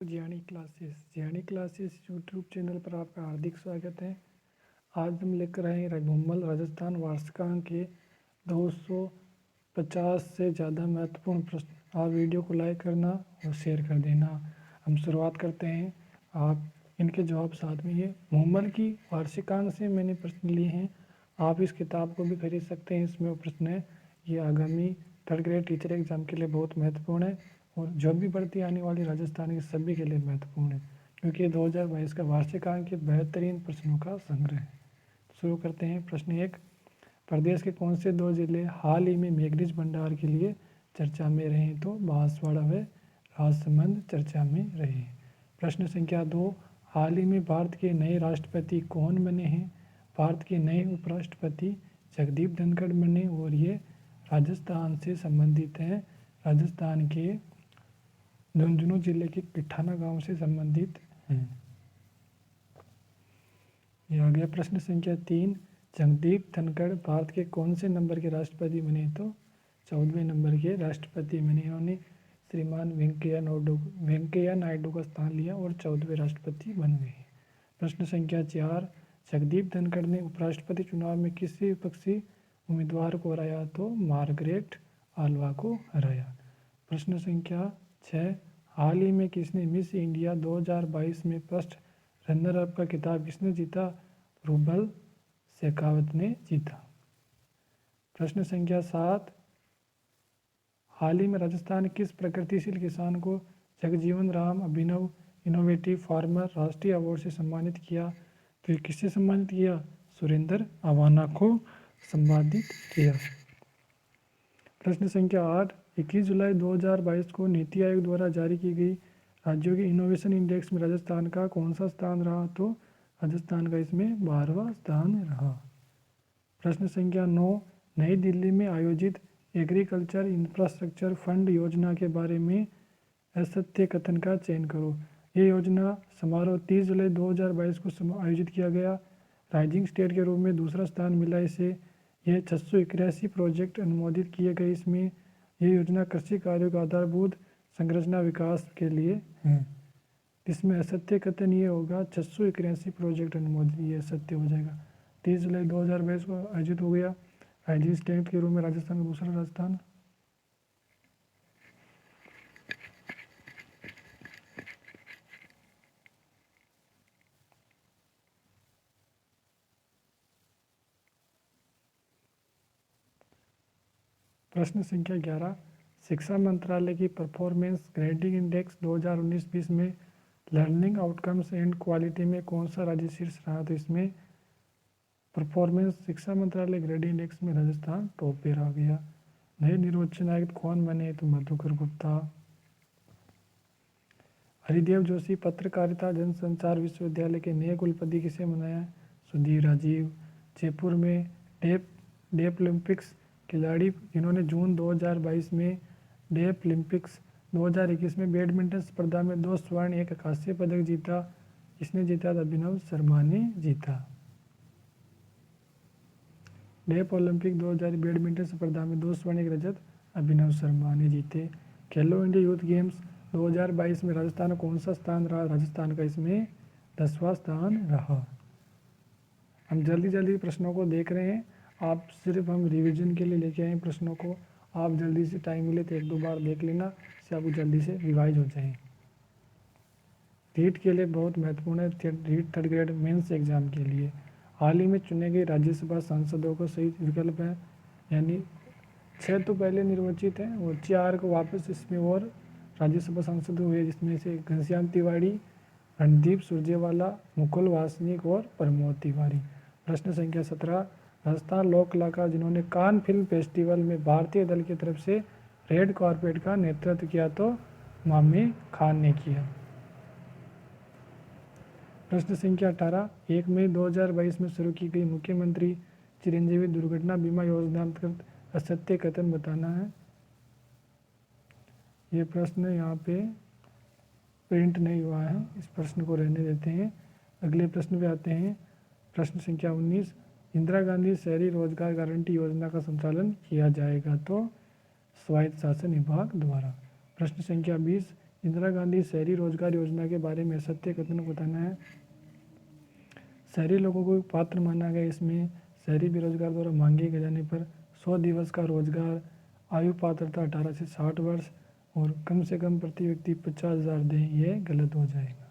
Jiyani classes YouTube channel पर आपका हार्दिक स्वागत है। आज हम लेकर आए हैं भूमल राजस्थान वार्षिकांक के 250 से ज़्यादा महत्वपूर्ण प्रश्न। आप वीडियो को लाइक करना और शेयर कर देना। हम शुरुआत करते हैं। आप इनके जवाब साथ में ये भूमल की वार्षिकांक से मैंने प्रश्न लिए हैं। आप इस किताब को भी खरीद सकते हैं। इसमें वो प्रश्न है, ये आगामी थर्ड ग्रेड टीचर एग्जाम के लिए बहुत महत्वपूर्ण है और जो भी भर्ती आने वाली राजस्थान के सभी के लिए महत्वपूर्ण है, क्योंकि ये 2022 का वार्षिकांक के बेहतरीन प्रश्नों का संग्रह है। शुरू करते हैं। प्रश्न 1, प्रदेश के कौन से 2 जिले हाल ही में मैंगनीज भंडार के लिए चर्चा में रहे? तो बांसवाड़ा व राजसमंद चर्चा में रहे। प्रश्न संख्या 2, हाल ही में भारत के नए राष्ट्रपति कौन बने हैं? भारत के नए उपराष्ट्रपति जगदीप धनखड़ बने और ये राजस्थान से संबंधित हैं। राजस्थान के झुंझुनू जिले के पिठाना गांव से संबंधित हैं। ये आ गया प्रश्न संख्या 3, जगदीप धनखड़ भारत के कौन से नंबर के राष्ट्रपति बने? तो 14वें नंबर के राष्ट्रपति बने। इन्होंने श्रीमान वेंकैया नायडू का स्थान लिया और 14वें राष्ट्रपति बन गए। प्रश्न संख्या 4, जगदीप धनखड़ ने उपराष्ट्रपति चुनाव में किसी विपक्षी उम्मीदवार को हराया? तो मार्गरेट आल्वा को हराया। प्रश्न संख्या 6, हाल ही में किसने मिस इंडिया 2022 में फर्स्ट रनर अप का खिताब किसने जीता? रूबल शेखावत ने जीता। प्रश्न संख्या 7, हाल ही में राजस्थान किस प्रगतिशील किसान को जगजीवन राम अभिनव इनोवेटिव फार्मर राष्ट्रीय अवार्ड से सम्मानित किया? तो ये किससे सम्मानित किया? सुरेंद्र अवाना को सम्मानित किया। प्रश्न संख्या 8, 21 जुलाई 2022 को नीति आयोग द्वारा जारी की गई राज्यों के इनोवेशन इंडेक्स में राजस्थान का कौन सा स्थान रहा? तो राजस्थान का इसमें 12वां स्थान रहा। प्रश्न संख्या 9, नई दिल्ली में आयोजित एग्रीकल्चर इंफ्रास्ट्रक्चर फंड योजना के बारे में असत्य कथन का चयन करो। ये योजना समारोह 30 जुलाई 2022 को आयोजित किया गया। राइजिंग स्टेट के रूप में दूसरा स्थान मिला इसे। यह 681 प्रोजेक्ट अनुमोदित किए गए। इसमें यह योजना कृषि कार्यों का आधारभूत संरचना विकास के लिए है। इसमें असत्य कथन ये होगा 681 प्रोजेक्ट अनुमोदित, ये सत्य हो जाएगा। 30 जुलाई 2022 को आयोजित हो गया। राइजिंग स्टेट के रूप में राजस्थान का दूसरा राजस्थान। प्रश्न संख्या 11, शिक्षा मंत्रालय की परफॉर्मेंस ग्रेडिंग इंडेक्स 2019-20 में लर्निंग आउटकम्स एंड क्वालिटी में कौन सा राज्य शीर्ष रहा? तो इसमें परफॉर्मेंस शिक्षा मंत्रालय ग्रेडिंग इंडेक्स में राजस्थान टॉप पे रह गया। नए निर्वाचन आयुक्त कौन बने? तो मधुकर गुप्ता। हरिदेव जोशी पत्रकारिता जनसंचार विश्वविद्यालय के नए कुलपति किसे बनाया? सुधीर राजीव। जयपुर में डेफ ओलंपिक्स खिलाड़ी जिन्होंने जून 2022 में डेफ ओलंपिक्स 2021 में बैडमिंटन स्पर्धा में 2 स्वर्ण 1 कांस्य पदक जीता। इसने जीता था? अभिनव शर्मा ने जीता। डेफ ओलंपिक 2000 बैडमिंटन स्पर्धा में 2 स्वर्ण 1 रजत अभिनव शर्मा ने जीते। खेलो इंडिया यूथ गेम्स 2022 में राजस्थान का कौन सा स्थान रहा? राजस्थान का इसमें 10वां स्थान रहा। हम जल्दी प्रश्नों को देख रहे हैं। आप सिर्फ हम रिवीजन के लिए लेके आए प्रश्नों को। आप जल्दी से टाइम मिले तो 1-2 बार देख लेना, इससे आपको जल्दी से रिवाइज हो जाए। रीट के लिए बहुत महत्वपूर्ण है। REET third grade mains exam के लिए हाल ही में चुने गए राज्यसभा सांसदों को सही विकल्प है, यानी 6 तो पहले निर्वाचित हैं और 4 को वापस इसमें और राज्यसभा सांसद हुए, जिसमें से घनश्याम तिवारी, रणदीप सुरजेवाला, मुकुल वासनिक और प्रमोद तिवारी। प्रश्न संख्या 17, राजस्थान लोक कलाकार जिन्होंने कान फिल्म फेस्टिवल में भारतीय दल की तरफ से रेड कार्पेट का नेतृत्व किया? तो मामी खान ने किया। प्रश्न संख्या 18, 1 मई 2022 में शुरू की गई मुख्यमंत्री चिरंजीवी दुर्घटना बीमा योजना अंतर्गत असत्य कथन बताना है। ये प्रश्न यहाँ पे प्रिंट नहीं हुआ है, इस प्रश्न को रहने देते हैं। अगले प्रश्न पे आते हैं। प्रश्न संख्या 19, इंदिरा गांधी शहरी रोजगार गारंटी योजना का संचालन किया जाएगा? तो स्वायत्त शासन विभाग द्वारा। प्रश्न संख्या 20, इंदिरा गांधी शहरी रोजगार योजना के बारे में सत्य कथन बताना है। शहरी लोगों को पात्र माना गया। इसमें शहरी बेरोजगार द्वारा मांगे गए जाने पर 100 दिवस का रोजगार, आयु पात्रता 18 से 60 वर्ष और कम से कम प्रति व्यक्ति 50,000 दें, यह गलत हो जाएगा।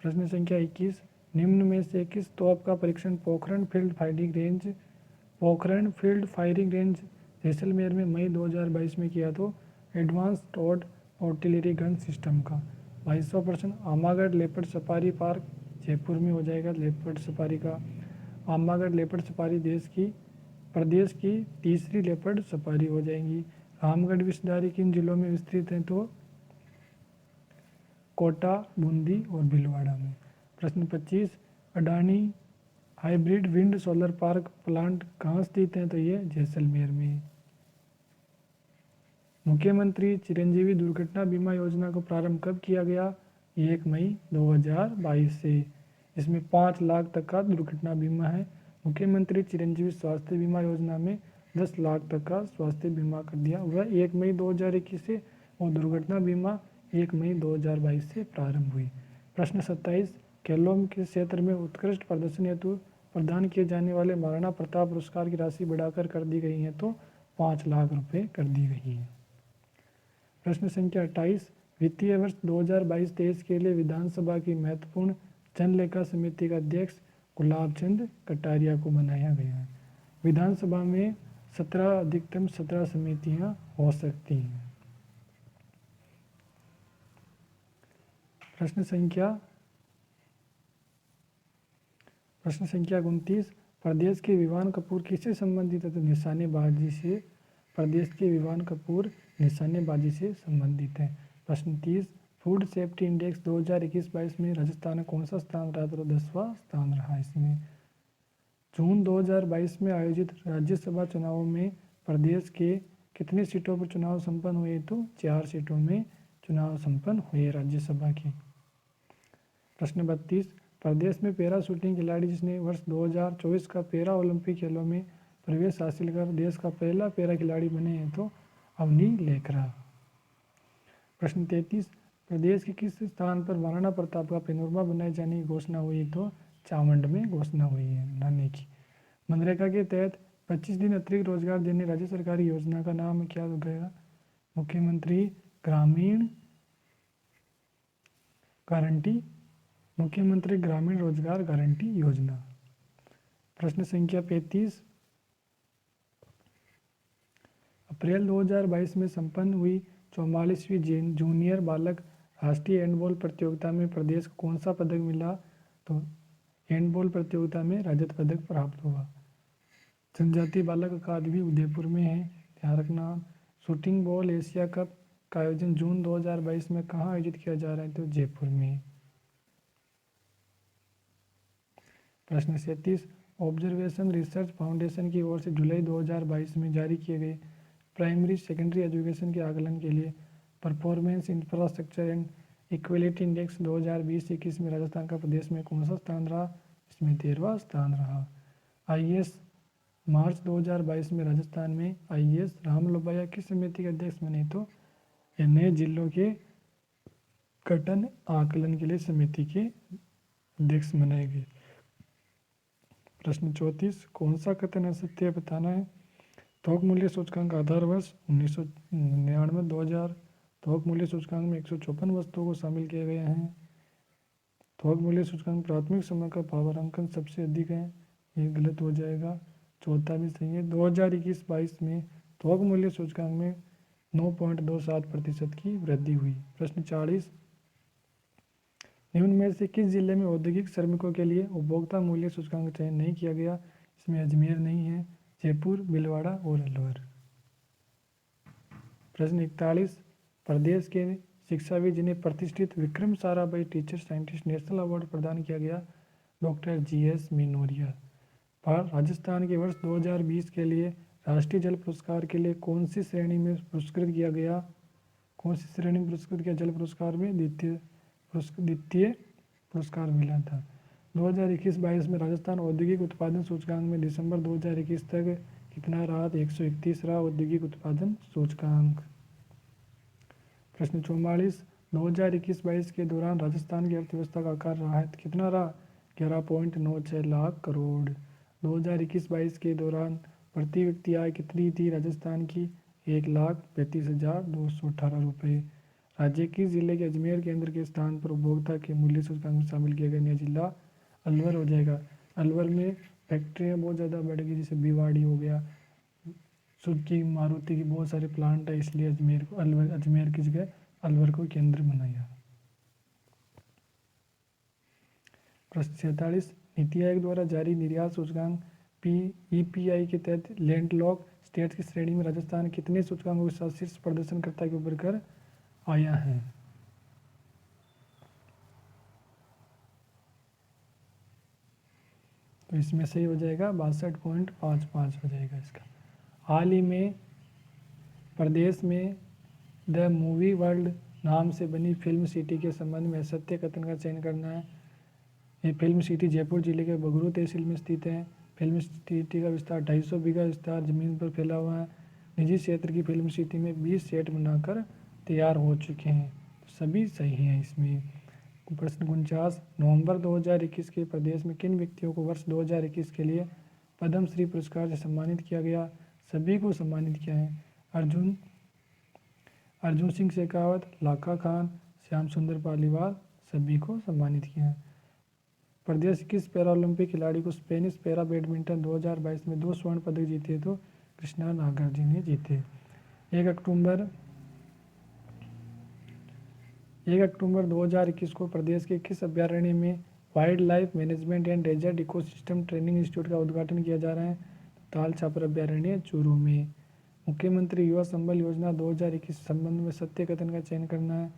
प्रश्न संख्या 21, निम्न में से किस तोप का परीक्षण Pokhran field firing range Jaisalmer में मई 2022 में किया? तो advanced odd artillery gun system का। 2200%। Amagarh leopard safari park Jaipur में हो जाएगा। लेपर्ड सफारी का आमागढ़ लेपर्ड सफारी प्रदेश की तीसरी लेपर्ड सफारी हो जाएगी। रामगढ़ विषधारी किन जिलों में विस्तृत है? तो कोटा, बूंदी और भीलवाड़ा में। प्रश्न 25, Adani hybrid wind solar park plant कहाँ स्थित है? तो ये जैसलमेर में। मुख्यमंत्री चिरंजीवी दुर्घटना बीमा योजना को प्रारंभ कब किया गया? 1 मई 2022 से। इसमें 5 लाख तक का दुर्घटना बीमा है। मुख्यमंत्री चिरंजीवी स्वास्थ्य बीमा योजना में 10 लाख तक का स्वास्थ्य बीमा कर दिया हुआ 1 मई 2021 से, और दुर्घटना बीमा 1 मई 2022 से प्रारंभ हुई। प्रश्न 27, खेलों के क्षेत्र में उत्कृष्ट प्रदर्शन हेतु प्रदान किए जाने वाले महाराणा प्रताप पुरस्कार की राशि बढ़ाकर कर दी गई है? तो 5 लाख रुपए कर दी गई है। प्रश्न संख्या 28, वित्तीय वर्ष 2022-23 के लिए विधानसभा की महत्वपूर्ण जनलेखा समिति का अध्यक्ष गुलाब चंद कटारिया को बनाया गया है। विधानसभा में अधिकतम 17 समितियां हो सकती हैं। प्रश्न संख्या 29, प्रदेश के विवान कपूर किससे संबंधित है? तो निशानेबाजी से। प्रदेश के विवान कपूर निशानेबाजी से संबंधित है। प्रश्न 30, फूड सेफ्टी इंडेक्स 2021-22 में राजस्थान का कौन सा स्थान रहा? तो 10वां स्थान रहा। इसमें जून 2022 में आयोजित राज्यसभा चुनावों में प्रदेश के कितनी सीटों पर चुनाव संपन्न हुए? तो 4 सीटों में चुनाव संपन्न हुए राज्यसभा की। प्रश्न 32, प्रदेश में पैरा शूटिंग खिलाड़ी जिसने वर्ष 2024 का पैरा ओलंपिक खेलों में प्रवेश हासिल कर देश का पहला पैरा खिलाड़ी बने हैं? तो अवनी लेखरा। प्रश्न 33, प्रदेश के किस स्थान पर महाराणा प्रताप का पेनोरमा बनाए जाने की घोषणा हुई? तो चावंड में घोषणा हुई है बनाने की। मनरेगा के तहत 25 दिन अतिरिक्त रोजगार देने राज्य सरकारी योजना का नाम क्या होगा? मुख्यमंत्री ग्रामीण रोजगार गारंटी योजना। प्रश्न संख्या 35, अप्रैल 2022 में संपन्न हुई 44वीं जूनियर बालक राष्ट्रीय हैंडबॉल प्रतियोगिता में प्रदेश को कौन सा पदक मिला? तो हैंडबॉल प्रतियोगिता में रजत पदक प्राप्त हुआ। जनजातीय बालक अकादमी उदयपुर में है, ध्यान रखना। शूटिंग बॉल एशिया कप का आयोजन जून 2022 में कहाँ आयोजित किया जा रहा है? तो जयपुर में। प्रश्न 37, ऑब्जर्वेशन रिसर्च फाउंडेशन की ओर से जुलाई 2022 में जारी किए गए प्राइमरी सेकेंडरी एजुकेशन के आकलन के लिए performance infrastructure and equality index 2020-21 में राजस्थान का प्रदेश में कौन सा स्थान रहा? इसमें 13वां स्थान रहा। आईएएस मार्च 2022 में राजस्थान में आईएएस राम लोबाया किस समिति के अध्यक्ष बने? तो नए जिलों के गठन आकलन के लिए समिति के अध्यक्ष बनाए गए। प्रश्न 34, कौन सा कथन असत्य बताना है? थोक मूल्य सूचकांक आधार वर्ष 1999-2000। थोक मूल्य सूचकांक में 154 वस्तुओं को शामिल किया गया है। थोक मूल्य सूचकांक प्राथमिक समय का भावांकन सबसे अधिक है, ये गलत हो जाएगा। चौथा भी सही है। 2021-22 में थोक मूल्य सूचकांक में 9.27% की वृद्धि हुई। प्रश्न 40, निम्न में से किस जिले में औद्योगिक श्रमिकों के लिए उपभोक्ता मूल्य सूचकांक का चयन नहीं किया गया? इसमें अजमेर नहीं है, जयपुर, भीलवाड़ा और अलवर। प्रश्न 41, प्रदेश के शिक्षाविद जिन्हें प्रतिष्ठित Vikram Sarabhai teacher scientist national award प्रदान किया गया? Doctor GS मेनोरिया। राजस्थान के वर्ष 2020 के लिए राष्ट्रीय जल पुरस्कार के लिए कौन सी श्रेणी में पुरस्कृत किया गया? कौन सी श्रेणी में पुरस्कृत किया? जल पुरस्कार में द्वितीय पुरस्कार मिला था। 2021-22 में राजस्थान औद्योगिक उत्पादन सूचकांक में दिसंबर 2021 तक कितना रहा? 131 रहा औद्योगिक उत्पादन सूचकांक। प्रश्न 44, 2021-22 के दौरान राजस्थान की अर्थव्यवस्था का आकार रहा है कितना रहा? 11.96 लाख करोड़। 2021-22 के दौरान प्रति व्यक्ति आय कितनी थी राजस्थान की? 1,35,218 रुपये। राज्य की जिले के अजमेर केंद्र के स्थान पर उपभोक्ता के मूल्य सूचकांक में शामिल किया गया नया जिला अलवर हो जाएगा। अलवर में फैक्ट्रियाँ बहुत ज़्यादा बढ़ गई, जैसे भिवाड़ी हो गया, सुजुकी मारुति की बहुत सारे प्लांट है, इसलिए अजमेर को अजमेर की जगह अलवर को केंद्र बनाया। प्रश्न 47, नीति आयोग द्वारा जारी निर्यात सूचकांक PEPI के तहत लैंडलॉक स्टेट्स की श्रेणी में राजस्थान कितने सूचकांकों के साथ शीर्ष प्रदर्शनकर्ता के उभर कर आया है? तो इसमें सही हो जाएगा 62.55 हो जाएगा इसका। हाल ही में प्रदेश में द मूवी वर्ल्ड नाम से बनी फिल्म सिटी के संबंध में सत्य कथन का चयन करना है। ये फिल्म सिटी जयपुर जिले के बगरू तहसील में स्थित है। फिल्म सिटी का विस्तार 250 बीघा विस्तार जमीन पर फैला हुआ है। निजी क्षेत्र की फिल्म सिटी में 20 सेट बनाकर तैयार हो चुके हैं। तो सभी सही हैं इसमें। प्रश्न 49, नवंबर 2021 के प्रदेश में किन व्यक्तियों को वर्ष 2021 के लिए पद्म श्री पुरस्कार से सम्मानित किया गया? सभी को सम्मानित किया है। अर्जुन सिंह शेखावत, लाखा खान, श्याम सुंदर पालीवाल, सभी को सम्मानित किया है। प्रदेश किस पैरालंपिक खिलाड़ी को स्पेनिश पैरा बैडमिंटन 2022 में 2 स्वर्ण पदक जीते? तो कृष्णा नागर जी ने जीते। 1 अक्टूबर 2021 को प्रदेश के किस अभ्यारण्य में wildlife management and desert ecosystem training institute का उद्घाटन किया जा रहा है? ताल छापर अभ्यारण्य चूरू में। मुख्यमंत्री युवा संबल योजना 2021 संबंध में सत्य कथन का चयन करना है।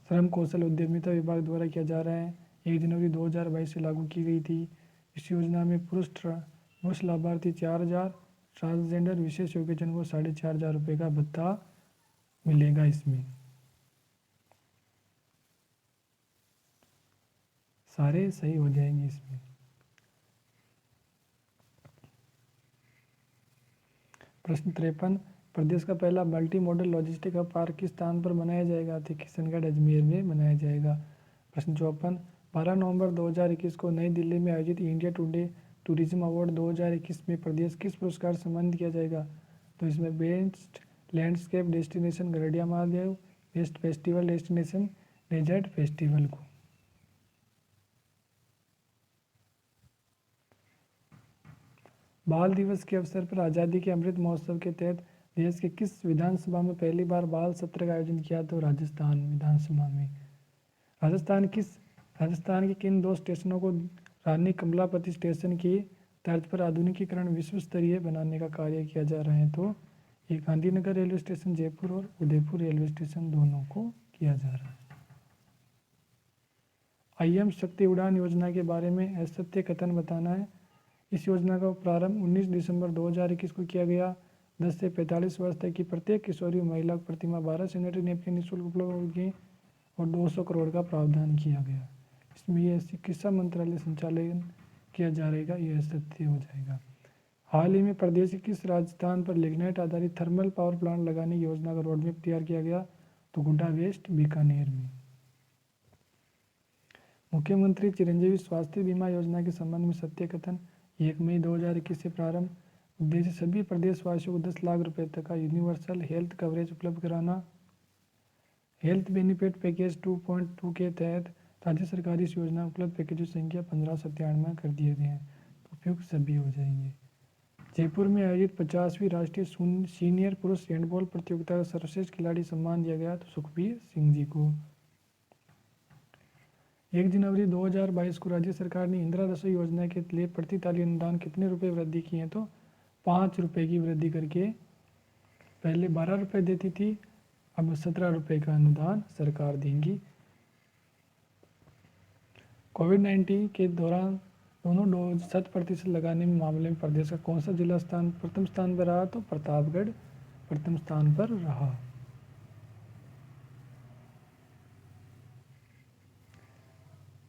श्रम कौशल उद्यमिता विभाग द्वारा किया जा रहा है। 1 जनवरी 2022 से लागू की गई थी। इस योजना में पुरुष लाभार्थी 4,000, ट्रांसजेंडर विशेष योग्यजन को 4,500 रुपये का भत्ता मिलेगा। इसमें सारे सही हो जाएंगे इसमें। प्रश्न 53, प्रदेश का पहला multi modal logistic hub park किस स्थान पर बनाया जाएगा? तो किशनगढ़ अजमेर में बनाया जाएगा। प्रश्न 54, 12 नवंबर 2021 को नई दिल्ली में आयोजित इंडिया टुडे टूरिज्म अवार्ड 2021 में प्रदेश किस पुरस्कार से सम्मानित किया जाएगा? तो इसमें best landscape destination Garadiya Mahadev, best festival destination desert festival को। बाल दिवस के अवसर पर आज़ादी के अमृत महोत्सव के तहत देश के किस विधानसभा में पहली बार बाल सत्र का आयोजन किया? तो राजस्थान विधानसभा में। राजस्थान के किन 2 स्टेशनों को रानी कमलापति स्टेशन की तर्ज पर आधुनिकीकरण विश्व स्तरीय बनाने का कार्य किया जा रहा है? तो ये गांधीनगर रेलवे स्टेशन जयपुर और उदयपुर रेलवे स्टेशन दोनों को किया जा रहा है। IM शक्ति उड़ान योजना के बारे में असत्य कथन बताना है। इस योजना का प्रारंभ 19 दिसंबर 2021 को किया गया। 10 से 45 वर्ष तक की प्रत्येक किशोरी महिला को प्रतिमाह 12 सैनिटरी नैपकिन निःशुल्क उपलब्ध होगी और 200 करोड़ का प्रावधान किया गया। इसमें यह चिकित्सा मंत्रालय संचालन किया जा रहेगा, यह सत्य हो जाएगा। हाल ही में प्रदेश के किस राजस्थान पर लिग्नाइट आधारित थर्मल पावर प्लांट लगाने की योजना का रोडमैप तैयार किया गया? तो गुड्डा वेस्ट बीकानेर में। मुख्यमंत्री चिरंजीवी स्वास्थ्य बीमा योजना के संबंध में सत्य कथन। 1 मई 2021 से प्रारंभ। उद्देश्य सभी प्रदेशवासियों को 10 लाख रुपए तक का यूनिवर्सल हेल्थ कवरेज उपलब्ध कराना। हेल्थ बेनिफिट पैकेज 2.2 के तहत राज्य सरकारी इस योजना उपलब्ध पैकेजों की संख्या 1597 कर दिए गए हैं। तो उपयुक्त सभी हो जाएंगे। जयपुर में आयोजित 50वीं राष्ट्रीय सीनियर पुरुष हैंडबॉल प्रतियोगिता का सर्वश्रेष्ठ खिलाड़ी सम्मान दिया गया तो सुखबीर सिंह जी को। 1 जनवरी 2022 को राज्य सरकार ने इंदिरा रसोई योजना के लिए प्रति थाली अनुदान कितने रुपए वृद्धि किए हैं? तो 5 रुपये की वृद्धि करके पहले 12 रुपये देती थी, अब 17 रुपये का अनुदान सरकार देंगी। कोविड-19 के दौरान दोनों डोज 100% लगाने में मामले में प्रदेश का कौन सा जिला प्रथम स्थान पर रहा? तो प्रतापगढ़ प्रथम स्थान पर रहा।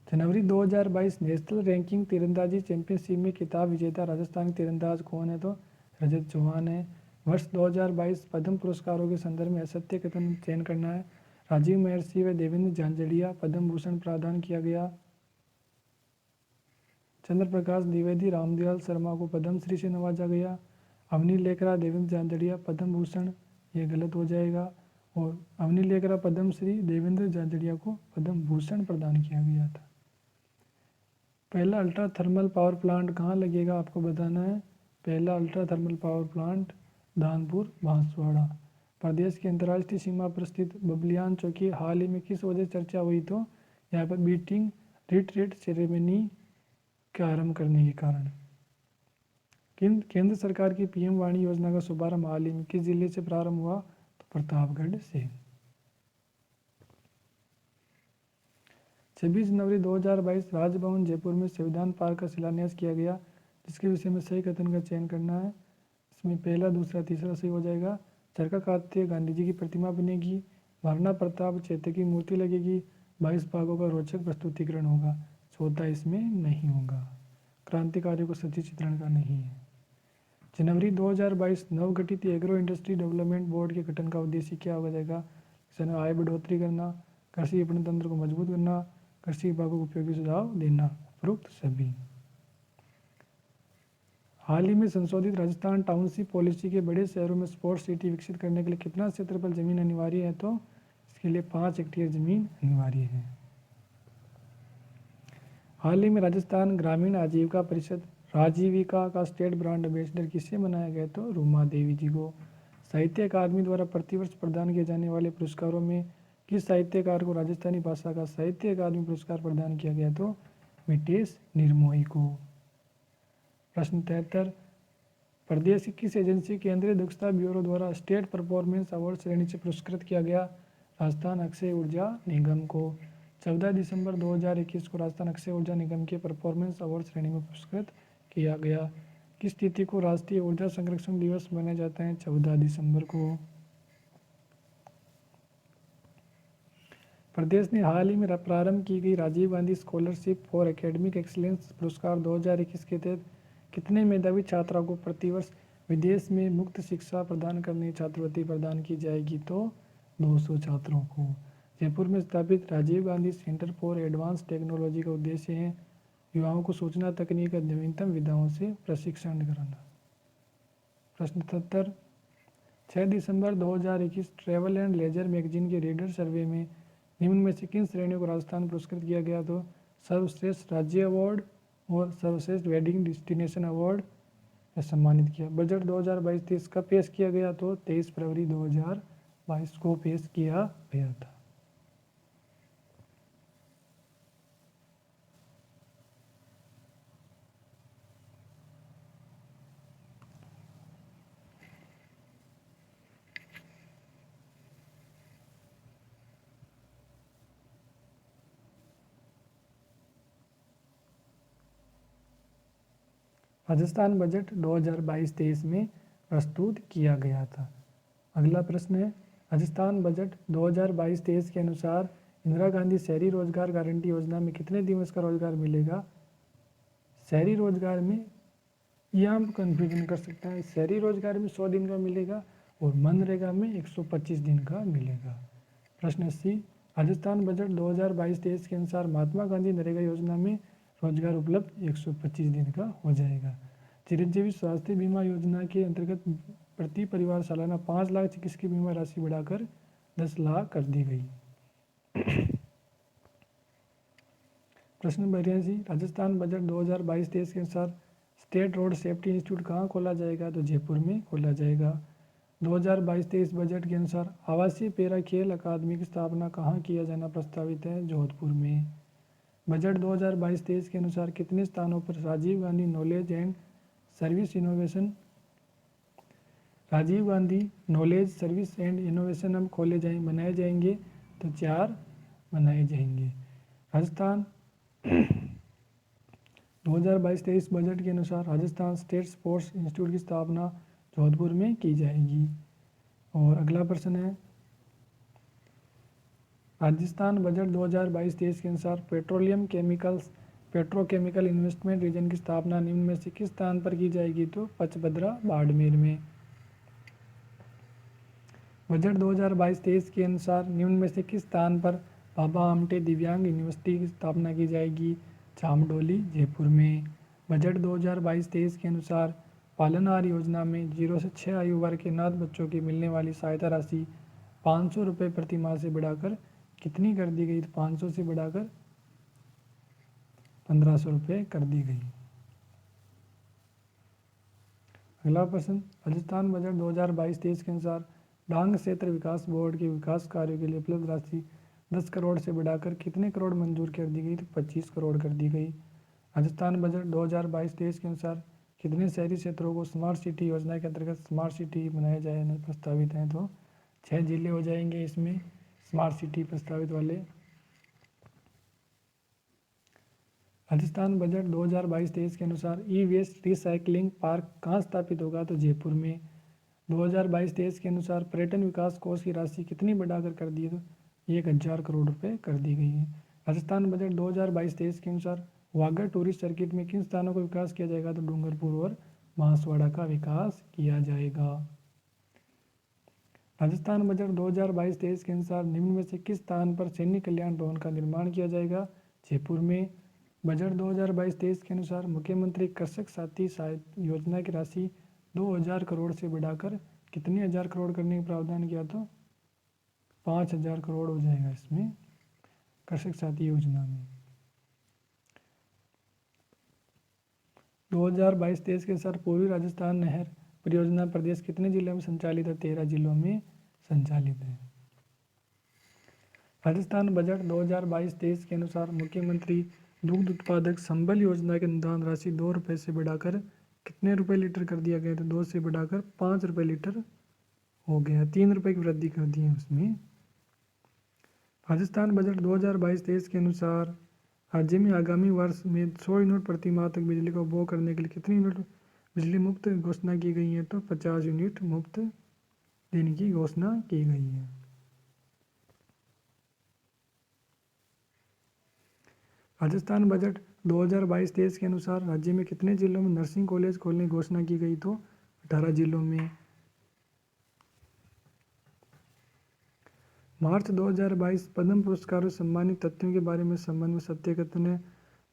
जनवरी 2022 नेशनल रैंकिंग तीरंदाजी चैंपियनशिप में खिताब विजेता राजस्थान के तीरंदाज कौन है? तो रजत चौहान है। वर्ष 2022 पद्म पुरस्कारों के संदर्भ में असत्य कथन चयन करना है। राजीव महर्षि व देवेंद्र झांझड़िया पद्म भूषण प्रदान किया गया। चंद्र प्रकाश द्विवेदी रामदयाल शर्मा को पद्म श्री से नवाजा गया। अवनी लेखरा देवेंद्र झांझड़िया पद्म भूषण, ये गलत हो जाएगा। और अवनी लेखरा पद्म श्री, देवेंद्र झांझड़िया को पद्म भूषण प्रदान किया गया था। पहला अल्ट्रा थर्मल पावर प्लांट कहाँ लगेगा आपको बताना है। पहला ultra thermal power plant Dhanpur Banswara. प्रदेश की अंतर्राष्ट्रीय सीमा पर स्थित बबलियान चौकी हाल ही में किस वजह से चर्चा हुई, तो यहाँ पर बीटिंग रिट्रीट सेरेमनी का आरंभ करने के कारण। केंद्र सरकार की पीएम वाणी योजना का शुभारंभ हाल ही में किस जिले से प्रारंभ हुआ, तो प्रतापगढ़ से। 26 जनवरी 2022 राजभवन जयपुर में संविधान पार्क का शिलान्यास किया गया, जिसके विषय में सही कथन का चयन करना है। इसमें पहला, दूसरा, तीसरा सही हो जाएगा। चरखा कातते गांधी जी की प्रतिमा बनेगी। महाराणा प्रताप चैत्य की मूर्ति लगेगी। 22 भागों का रोचक प्रस्तुतिकरण होगा। चौथा इसमें नहीं होगा, क्रांतिकारियों को सच्ची चित्रण का नहीं है। जनवरी 2022 नवगठित एग्रो इंडस्ट्री डेवलपमेंट बोर्ड के गठन का उद्देश्य क्या हो जाएगा। किसानों आय बढ़ोतरी करना, कृषि विपणन तंत्र को मजबूत करना, कृषि विभागों को उपयोगी सुझाव देना, उपरोक्त सभी। हाल ही में संशोधित राजस्थान टाउनशिप पॉलिसी के बड़े शहरों में स्पोर्ट्स सिटी विकसित करने के लिए कितना क्षेत्रफल जमीन अनिवार्य है, तो इसके लिए 5 हेक्टेयर जमीन अनिवार्य है। हाल ही में राजस्थान ग्रामीण आजीविका परिषद राजीविका का स्टेट ब्रांड एम्बेसडर किसे बनाया गया, तो रूमा देवी जी को। साहित्य अकादमी द्वारा प्रतिवर्ष प्रदान किए जाने वाले पुरस्कारों में किस साहित्यकार को राजस्थानी भाषा का साहित्य अकादमी पुरस्कार प्रदान किया गया, तो मितेश निर्मोही को। प्रश्न 73, प्रदेश की किस एजेंसी केंद्रीय दक्षता ब्यूरो द्वारा स्टेट परफॉर्मेंस अवार्ड श्रेणी से पुरस्कृत किया गया, राजस्थान अक्षय ऊर्जा निगम को। 14 दिसंबर 2021 को राजस्थान अक्षय ऊर्जा निगम के परफॉर्मेंस अवार्ड श्रेणी में पुरस्कृत किया गया। किस तिथि को राष्ट्रीय ऊर्जा संरक्षण दिवस मनाया जाता है, 14 दिसंबर को। प्रदेश ने हाल ही में प्रारंभ की गई Rajiv Gandhi scholarship for academic excellence पुरस्कार 2021 के तहत कितने मेधावी छात्रों को प्रतिवर्ष विदेश में मुक्त शिक्षा प्रदान करने की छात्रवृत्ति प्रदान की जाएगी, तो 200 छात्रों को। जयपुर में स्थापित Rajiv Gandhi centre for advance technology का उद्देश्य है युवाओं को सूचना तकनीक और नवीनतम विधाओं से प्रशिक्षण कराना। प्रश्न 77, 6 दिसंबर 2021 ट्रैवल एंड लेजर मैगजीन के रीडर सर्वे में निम्न में से किन श्रेणियों को राजस्थान पुरस्कृत किया गया, तो सर्वश्रेष्ठ राज्य अवार्ड और सर्वश्रेष्ठ वेडिंग डेस्टिनेशन अवार्ड सम्मानित किया। बजट 2022-23 कब पेश किया गया, तो 23 फरवरी 2022 को पेश किया गया था। राजस्थान बजट 2022-23 में प्रस्तुत किया गया था। अगला प्रश्न है, राजस्थान बजट 2022-23 के अनुसार इंदिरा गांधी शहरी रोजगार गारंटी योजना में कितने दिवस का रोजगार मिलेगा। शहरी रोजगार में यह हम कन्फ्यूजन कर सकते हैं, शहरी रोजगार में 100 दिन का मिलेगा और मनरेगा में 125 दिन का मिलेगा। प्रश्न 80, राजस्थान बजट 2022-23 के अनुसार महात्मा गांधी नरेगा योजना में रोजगार उपलब्ध 125 दिन का हो जाएगा। चिरंजीवी स्वास्थ्य बीमा योजना के अंतर्गत प्रति परिवार सालाना 5 लाख चिकित्सकीय बीमा राशि बढ़ाकर 10 लाख कर दी गई। प्रश्न 82, राजस्थान बजट 2022-23 के अनुसार स्टेट रोड सेफ्टी इंस्टीट्यूट कहाँ खोला जाएगा, तो जयपुर में खोला जाएगा। 2022-23 बजट के अनुसार आवासीय पैरा खेल अकादमी की स्थापना कहाँ किया जाना प्रस्तावित है, जोधपुर में। बजट 2022-23 के अनुसार कितने स्थानों पर Rajiv Gandhi knowledge and service innovation hub बनाए जाएंगे, तो 4 बनाए जाएंगे। राजस्थान 2022-23 बजट के अनुसार राजस्थान स्टेट स्पोर्ट्स इंस्टीट्यूट की स्थापना जोधपुर में की जाएगी। और अगला प्रश्न है, राजस्थान बजट 2022-23 के अनुसार पेट्रोकेमिकल इन्वेस्टमेंट रीजन की स्थापना निम्न में से किस स्थान पर की जाएगी, तो पचपदरा बाड़मेर में। बजट 2022-23 के अनुसार निम्न में से किस स्थान पर बाबा आमटे दिव्यांग यूनिवर्सिटी की स्थापना की जाएगी? जामडोली, जयपुर में। बजट 2022-23 के अनुसार पालनहार योजना में 0 से 6 आयु वर्ग के अनाथ बच्चों की मिलने वाली सहायता राशि 500 रुपये प्रति माह से बढ़ाकर कितनी कर दी गई? तो 500 से बढ़ाकर 1500 रुपये कर दी गई। अगला प्रश्न, राजस्थान बजट 2022-23 के अनुसार डांग क्षेत्र विकास बोर्ड के विकास कार्यों के लिए उपलब्ध राशि 10 करोड़ से बढ़ाकर कितने करोड़ मंजूर कर दी गई? तो 25 करोड़ कर दी गई। राजस्थान बजट 2022-23 के अनुसार कितने शहरी क्षेत्रों को स्मार्ट सिटी योजना के अंतर्गत स्मार्ट सिटी बनाया जाए प्रस्तावित हैं? तो 6 जिले हो जाएंगे इसमें स्मार्ट सिटी प्रस्तावित वाले। राजस्थान बजट 2022-23 के अनुसार ई वेस्ट रिसाइकलिंग पार्क कहाँ स्थापित होगा? तो जयपुर में। 2022-23 के अनुसार पर्यटन विकास कोष की राशि कितनी बढ़ाकर कर दी? तो 1000 करोड़ रुपए कर दी गई है। राजस्थान बजट 2022-23 के अनुसार वागड़ टूरिस्ट सर्किट में किन स्थानों का विकास किया जाएगा? तो डूंगरपुर और बांसवाड़ा का विकास किया जाएगा। राजस्थान बजट 2022-23 के अनुसार निम्न में से किस स्थान पर सैनिक कल्याण भवन का निर्माण किया जाएगा? जयपुर में। बजट 2022-23 के अनुसार मुख्यमंत्री कृषक साथी सहायता योजना की राशि 2000 करोड़ से बढ़ाकर कितने हजार करोड़ करने का प्रावधान किया? तो 5000 करोड़ हो जाएगा इसमें कृषक साथी योजना में। 2022-23 के अनुसार पूर्वी राजस्थान नहर परियोजना प्रदेश कितने जिलों में संचालित है? 13 जिलों में संचालित है। राजस्थान बजट 2022-23 के अनुसार मुख्यमंत्री दुग्ध उत्पादक संबल योजना के अनुदान राशि 2 रुपये से बढ़ाकर कितने रुपए लीटर कर दिया गया? तो 2 से बढ़ाकर 5 रुपये लीटर हो गया, 3 रुपये की वृद्धि कर दी है उसमें। राजस्थान बजट 2022-23 के अनुसार राज्य में आगामी वर्ष में 100 यूनिट प्रति माह तक बिजली का उपभोग करने के लिए कितनी यूनिट बिजली मुफ्त घोषणा की गई है? तो 50 यूनिट मुफ्त देने की घोषणा की गई है। राजस्थान बजट 2022-23 के अनुसार राज्य में कितने जिलों में नर्सिंग कॉलेज खोलने की घोषणा की गई? तो 18 जिलों में। मार्च 2022 पद्म पुरस्कारों से सम्मानित तथ्यों के बारे में संबंध में सत्य कथन है।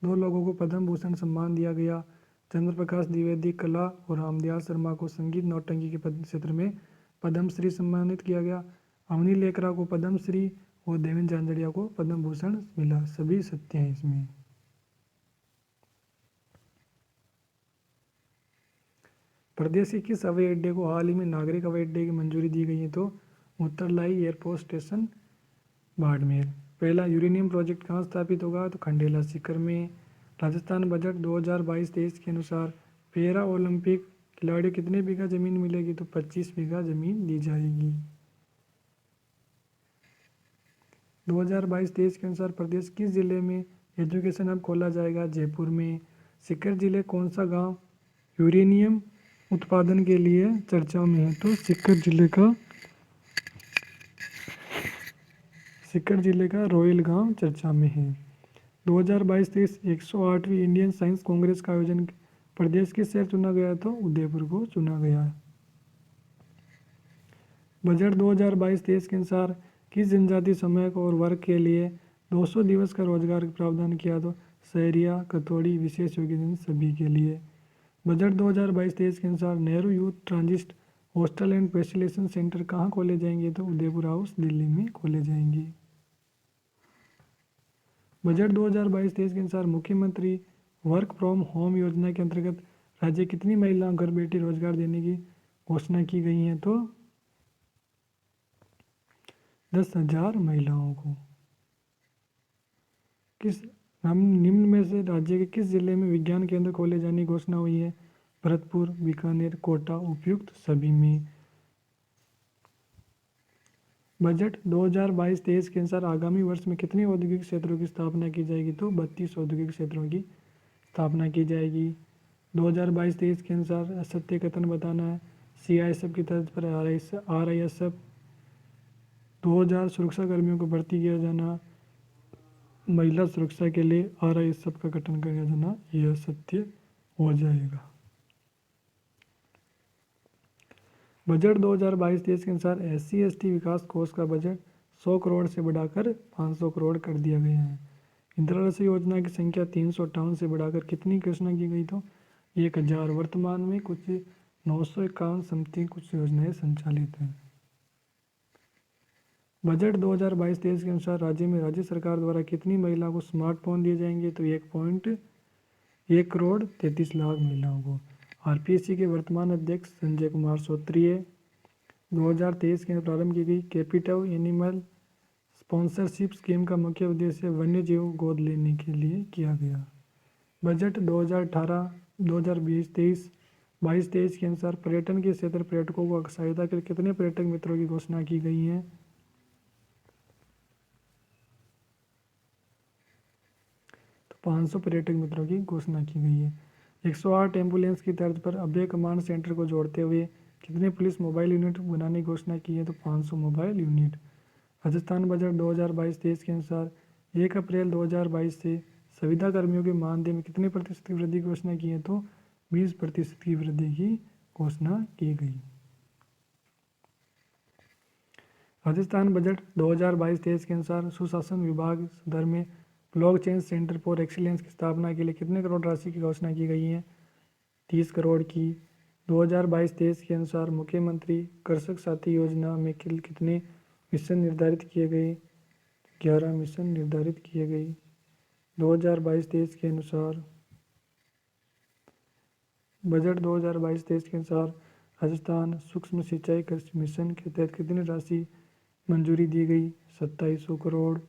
2 लोगों को पद्म भूषण सम्मान दिया गया। चंद्र प्रकाश द्विवेदी कला और रामदयाल शर्मा को संगीत नौटंकी के क्षेत्र में पद्मश्री सम्मानित किया गया। अवनी लेकरा को पद्मश्री और देवेंद्र झांझड़िया को पद्म भूषण मिला। सभी सत्य हैं इसमें। प्रदेश के किस हवाई अड्डे को हाल ही में नागरिक हवाई अड्डे की मंजूरी दी गई है? तो उत्तरलाई एयरपोर्ट स्टेशन बाड़मेर। पहला यूरेनियम प्रोजेक्ट कहाँ स्थापित होगा? तो खंडेला सीकर में। राजस्थान बजट 2022-23 के अनुसार पैरा ओलंपिक खिलाड़ियों कितने बीघा जमीन मिलेगी? तो 25 बीघा जमीन दी जाएगी। 2022-23 के अनुसार प्रदेश किस जिले में एजुकेशन हब खोला जाएगा? जयपुर में। सीकर जिले कौन सा गांव यूरेनियम उत्पादन के लिए चर्चा में है? तो सीकर जिले का रोयल गांव चर्चा में है। 2022-23 108वीं इंडियन साइंस कांग्रेस का आयोजन प्रदेश किस शहर चुना गया? तो उदयपुर को चुना गया है। बजट 2022-23 के अनुसार किस जनजाति समूह और वर्ग के लिए 200 दिवस का रोजगार का प्रावधान किया? तो सहरिया, कतोड़ी, विशेष योग्यता सभी के लिए। बजट 2022-23 के अनुसार Nehru youth transit hostel and facilitation centre कहाँ खोले जाएंगे? तो उदयपुर हाउस दिल्ली में खोले जाएंगे। बजट 2022-23 के अनुसार मुख्यमंत्री वर्क फ्रॉम होम योजना के अंतर्गत राज्य कितनी महिलाओं घर बैठे रोजगार देने की घोषणा की गई है? तो 10,000 महिलाओं को। किस निम्न में से राज्य के किस जिले में विज्ञान केंद्र खोले जाने की घोषणा हुई है? भरतपुर, बीकानेर, कोटा, उपयुक्त सभी में। बजट 2022-23 के अनुसार आगामी वर्ष में कितने औद्योगिक क्षेत्रों की स्थापना की जाएगी? तो 32 औद्योगिक क्षेत्रों की स्थापना की जाएगी। 2022-23 के अनुसार सत्य कथन बताना है। CISF की तर्ज पर RISF 2000 सुरक्षा कर्मियों को भर्ती किया जाना, महिला सुरक्षा के लिए RISF का गठन किया जाना, यह सत्य हो जाएगा। बजट 2022-23 के अनुसार SC/ST विकास कोष का बजट 100 करोड़ से बढ़ाकर 500 करोड़ कर दिया गया है। इंदिरा आवास योजना की संख्या 358 से बढ़ाकर कितनी घोषणा की गई? तो 1000। वर्तमान में कुछ 951 समथिंग कुछ योजनाएं संचालित हैं। बजट 2022-23 के अनुसार राज्य में राज्य सरकार द्वारा कितनी महिलाओं को स्मार्टफोन दिए जाएंगे? तो 1.1 करोड़ 33 लाख महिलाओं को। RPSC के वर्तमान अध्यक्ष संजय कुमार सोत्री है। 2023 के प्रारंभ की गई कैपिटल एनिमल स्पॉन्सरशिप स्कीम का मुख्य उद्देश्य वन्य जीव गोद लेने के लिए किया गया। बजट 2022-23 के अनुसार पर्यटन के क्षेत्र पर्यटकों को सहायता के लिए कितने पर्यटक मित्रों की घोषणा की गई है? तो 500 पर्यटक मित्रों की घोषणा की गई है। 108 एम्बुलेंस की तर्ज पर अभय कमांड सेंटर को जोड़ते हुए कितने पुलिस मोबाइल यूनिट बनाने की घोषणा की है? तो 500 मोबाइल यूनिट। राजस्थान बजट 2022-23 के अनुसार 1 अप्रैल 2022 से संविदा कर्मियों के मानदेय में कितने प्रतिशत की वृद्धि की घोषणा की है? तो 20% की वृद्धि की घोषणा की गई। राजस्थान बजट 2022-23 के अनुसार सुशासन विभाग सदर में ब्लॉकचेन सेंटर फॉर एक्सीलेंस की स्थापना के लिए कितने करोड़ राशि की घोषणा की गई है? 30 करोड़ की। 2022-23 के अनुसार मुख्यमंत्री कृषक साथी योजना में कितने मिशन निर्धारित किए गए? 11 मिशन निर्धारित किए गए। 2022-23 के अनुसार बजट 2022-23 के अनुसार राजस्थान सूक्ष्म सिंचाई कृषि मिशन के तहत कितनी राशि मंजूरी दी गई? 2700 करोड़।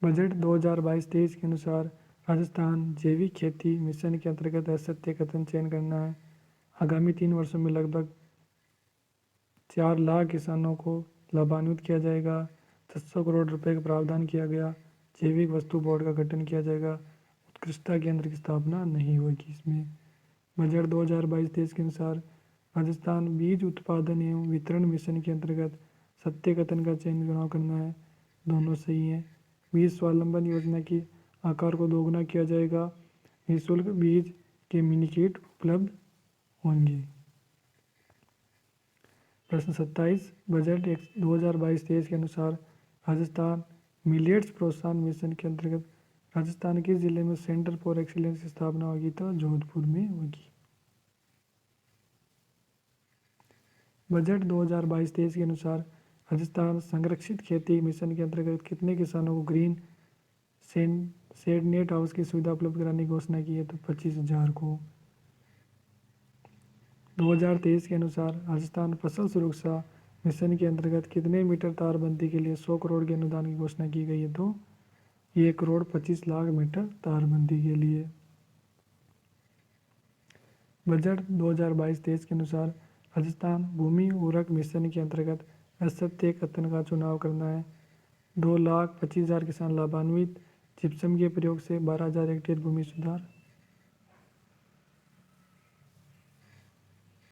बजट 2022-23 के अनुसार राजस्थान जैविक खेती मिशन के अंतर्गत असत्य कथन चयन करना है। आगामी 3 वर्षों में लगभग 4 लाख किसानों को लाभान्वित किया जाएगा। 700 करोड़ रुपए का प्रावधान किया गया। जैविक वस्तु बोर्ड का गठन किया जाएगा। उत्कृष्टता केंद्र की स्थापना नहीं होगी इसमें। बजट 2022-23 के अनुसार राजस्थान बीज उत्पादन एवं वितरण मिशन के अंतर्गत सत्य कथन का चयन चुनाव करना है। दोनों सही हैं। बीज स्वावलंबन योजना की आकार को दोगुना किया जाएगा। निःशुल्क बीज के मिनी किट उपलब्ध होंगे। प्रश्न 27 बजट 2022-23 के अनुसार राजस्थान मिलेट्स प्रोत्साहन मिशन के अंतर्गत राजस्थान किस जिले में सेंटर फॉर एक्सीलेंस की स्थापना होगी? तो जोधपुर में होगी। बजट 2022-23 के अनुसार राजस्थान संरक्षित खेती मिशन के अंतर्गत कितने किसानों को ग्रीन शेड नेट हाउस की सुविधा उपलब्ध कराने की घोषणा की है? तो 25,000 को। 2023 के अनुसार राजस्थान फसल सुरक्षा मिशन के अंतर्गत कितने मीटर तारबंदी के लिए 100 करोड़ के अनुदान की घोषणा की गई है? तो 1 करोड़ 25 लाख मीटर तारबंदी के लिए। बजट 2022-23 के अनुसार राजस्थान भूमि उर्वरक मिशन के अंतर्गत असत्य कथन का चुनाव करना है। 2,25,000 किसान लाभान्वित। जिप्सम के प्रयोग से 12,000 हेक्टेयर भूमि सुधार